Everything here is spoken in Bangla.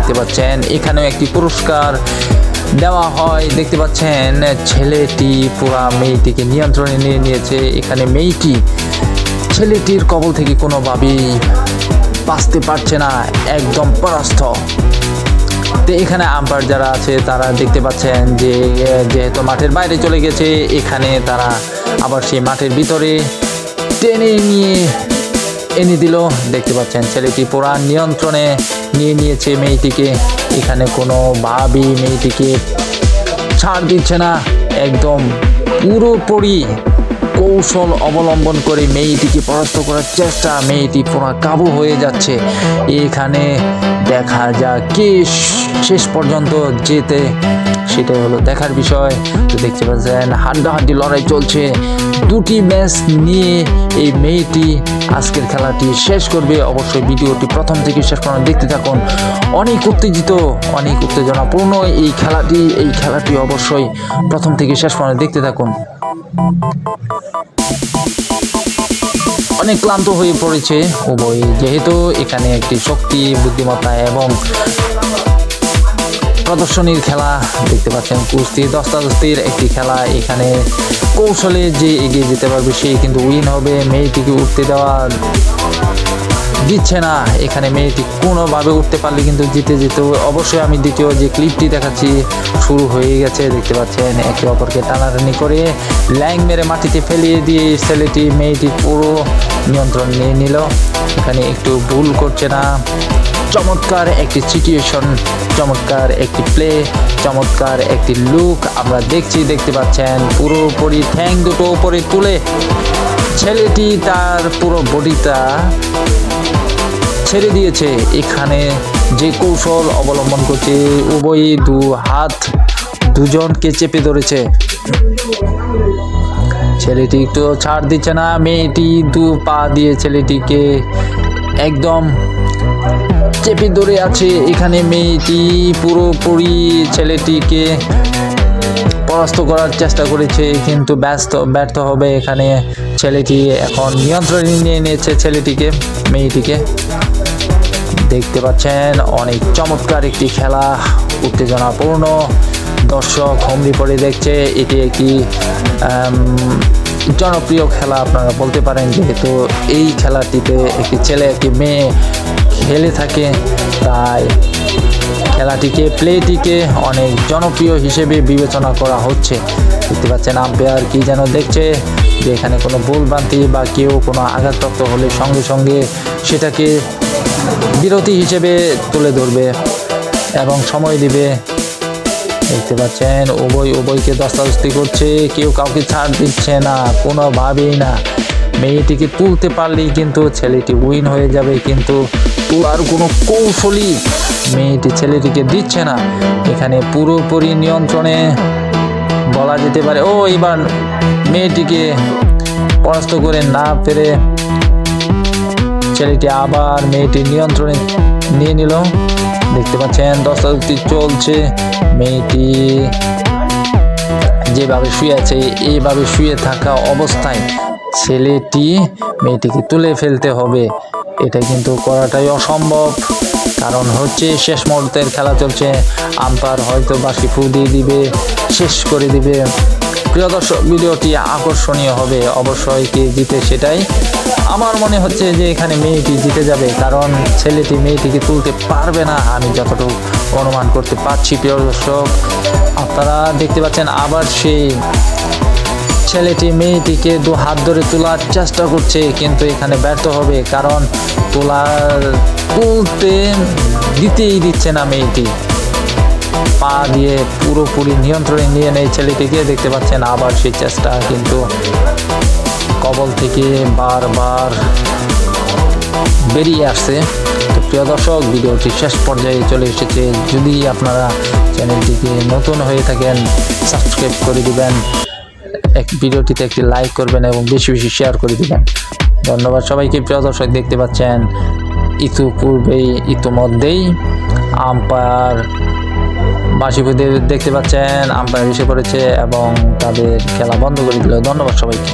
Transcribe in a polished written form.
দেখতে পাচ্ছেন এখানেও একটি পুরস্কার দেওয়া হয়। দেখতে পাচ্ছেন ছেলেটি পুরা মেয়েটিকে নিয়ন্ত্রণে নিয়ে নিয়েছে। এখানে মেয়েটি ছেলেটির কবল থেকে কোনোভাবেই বাঁচতে পারছে না, একদম পরাস্ত। তো এখানে আম্পায়ার যারা আছে তারা দেখতে পাচ্ছেন যে যেহেতু মাঠের বাইরে চলে গেছে, এখানে তারা আবার সেই মাঠের ভিতরে টেনে নিয়ে এনে দিল। দেখতে পাচ্ছেন ছেলেটি পুরা নিয়ন্ত্রণে নিয়ে নিয়েছে মেয়েটিকে। এখানে কোনোভাবেই মেয়েটিকে ছাড় দিচ্ছে না, একদম পুরোপুরি কৌশল অবলম্বন করে মেয়েটিকে পরাস্ত করার চেষ্টা। মেয়েটি পুরো কাবু হয়ে যাচ্ছে। এখানে দেখা যাক কে শেষ পর্যন্ত জেতে, সেটাই হলো দেখার বিষয়। তো দেখতে পাচ্ছেন হাড্ডাহাড্ডি লড়াই চলছে। দুটি ম্যাচ নিয়ে এই মেয়েটি আজকের খেলাটি শেষ করবে। অবশ্যই ভিডিওটি প্রথম থেকে শেষ পর্যন্ত দেখতে থাকুন। অনেক উত্তেজিত, অনেক উত্তেজনাপূর্ণ এই খেলাটি অবশ্যই প্রথম থেকে শেষ পর্যন্ত দেখতে থাকুন। অনেক ক্লান্ত হয়ে পড়েছে উভয়, যেহেতু এখানে একটি শক্তি, বুদ্ধিমত্তা এবং প্রদর্শনীর খেলা। দেখতে পাচ্ছেন কুস্তি দস্তাদস্তির একটি খেলা। এখানে কৌশলে যে এগিয়ে যেতে পারবে সেই কিন্তু উইন হবে। মেয়েটিকে উঠতে দেওয়া দিচ্ছে না। এখানে মেয়েটি কোনোভাবে উঠতে পারলে কিন্তু জিতে যেত। অবশ্যই আমি দ্বিতীয় যে ক্লিপটি দেখাচ্ছি শুরু হয়ে গেছে। দেখতে পাচ্ছেন একে অপরকে টানাটানি করে ল্যাং মেরে মাটিতে ফেলিয়ে দিয়ে ছেলেটি মেয়েটি পুরো নিয়ন্ত্রণ নিয়ে নিল। এখানে একটু ভুল করছে না। চমৎকার একটি সিচুয়েশন, চমৎকার একটি প্লে, চমৎকার একটি লুক আমরা দেখতে পাচ্ছেন। পুরোপুরি ঠ্যাং দুটো উপরে তুলে ছেলেটি তার পুরো বডিটা ছেড়ে দিয়েছে। এখানে যে কৌশল অবলম্বন করছে, উভয়ই দু হাত দুজনকে চেপে ধরেছে। ছেলেটি একটু ছাড় দিচ্ছে না। মেয়েটি দু পা দিয়ে ছেলেটিকে একদম চেপে ধরে আছে। এখানে মেয়েটি পুরোপুরি ছেলেটিকে পরাস্ত করার চেষ্টা করেছে, কিন্তু ব্যর্থ হবে। এখানে ছেলেটি এখন নিয়ন্ত্রণে নিয়ে নিয়েছে মেয়েটিকে। দেখতে পাচ্ছেন অনেক চমৎকার একটি খেলা, উত্তেজনাপূর্ণ। দর্শক হুমড়ি পড়ে দেখছে। এটি একটি জনপ্রিয় খেলা আপনারা বলতে পারেন, যেহেতু এই খেলাটিতে একটি ছেলে একটি মেয়ে খেলে থাকে, তাই প্লেটিকে অনেক জনপ্রিয় হিসেবে বিবেচনা করা হচ্ছে। দেখতে পাচ্ছেন আম্পায়ার কি যেন দেখছে যে এখানে কোনো ভুলভ্রান্তি বা কেউ কোনো আঘাতপ্রাপ্ত হলে সঙ্গে সঙ্গে সেটাকে বিরতি হিসেবে তুলে ধরবে এবং সময় দিবে। দেখতে পাচ্ছেন উভয়কে দস্তাদস্তি করছে, কেউ কাউকে ছাড় দিচ্ছে না, কোনোভাবেই না। মেয়েটিকে তুলতে পারলেই কিন্তু ছেলেটি উইন হয়ে যাবে, কিন্তু তোলার কোনো কৌশলই মেয়েটি ছেলেটিকে দিচ্ছে না। এখানে পুরোপুরি নিয়ন্ত্রণে বলা যেতে পারে। এবার মেয়েটিকে পরাস্ত করে না পেরে ছেলেটি আবার মেয়েটির নিয়ন্ত্রণে নিয়ে নিল। দেখতে পাচ্ছেন দস্তাদস্তি চলছে। মেয়েটি যেভাবে শুয়ে আছে, এইভাবে শুয়ে থাকা অবস্থায় মেয়েটিকে তুলে ফেলতে হবে। এটা কিন্তু করাটাই অসম্ভব, কারণ হচ্ছে শেষ মুহূর্তের খেলা চলছে। আম্পায়ার হয়তো বাঁশি ফু দিয়ে দিবে, শেষ করে দিবে। প্রিয় দর্শক, ভিডিওটি আকর্ষণীয় হবে। অবশ্যই কে জিতে সেটাই আমার মনে হচ্ছে যে এখানে মেয়েটি জিতে যাবে, কারণ ছেলেটি মেয়েটিকে তুলতে পারবে না, আমি যতটুকু অনুমান করতে পারছি। প্রিয় দর্শক, আপনারা দেখতে পাচ্ছেন আবার সেই ছেলেটি মেয়েটিকে দু হাত ধরে তোলার চেষ্টা করছে, কিন্তু এখানে ব্যর্থ হবে, কারণ তুলতে দিতেই দিচ্ছে না। মেয়েটি পা দিয়ে পুরোপুরি নিয়ন্ত্রণে নিয়ে নেয় ছেলেটিকে। দেখতে পাচ্ছেন আবার সেই চেষ্টা, কিন্তু কবল থেকে বারবার বেরিয়ে আসছে। তো প্রিয় দর্শক, ভিডিওটি শেষ পর্যায়ে চলে এসেছে। যদি আপনারা চ্যানেলটিকে নতুন হয়ে থাকেন, সাবস্ক্রাইব করে দিবেন, ভিডিওটিতে একটি লাইক করবেন এবং বেশি বেশি শেয়ার করে দিবেন। ধন্যবাদ সবাইকে। প্রিয় দর্শক, দেখতে পাচ্ছেন ইতিমধ্যেই আম্পায়ার বাঁশি ফুঁতে দেখতে পাচ্ছেন আম্পায়ার এসে পড়েছে এবং তাদের খেলা বন্ধ করে দিল। ধন্যবাদ সবাইকে।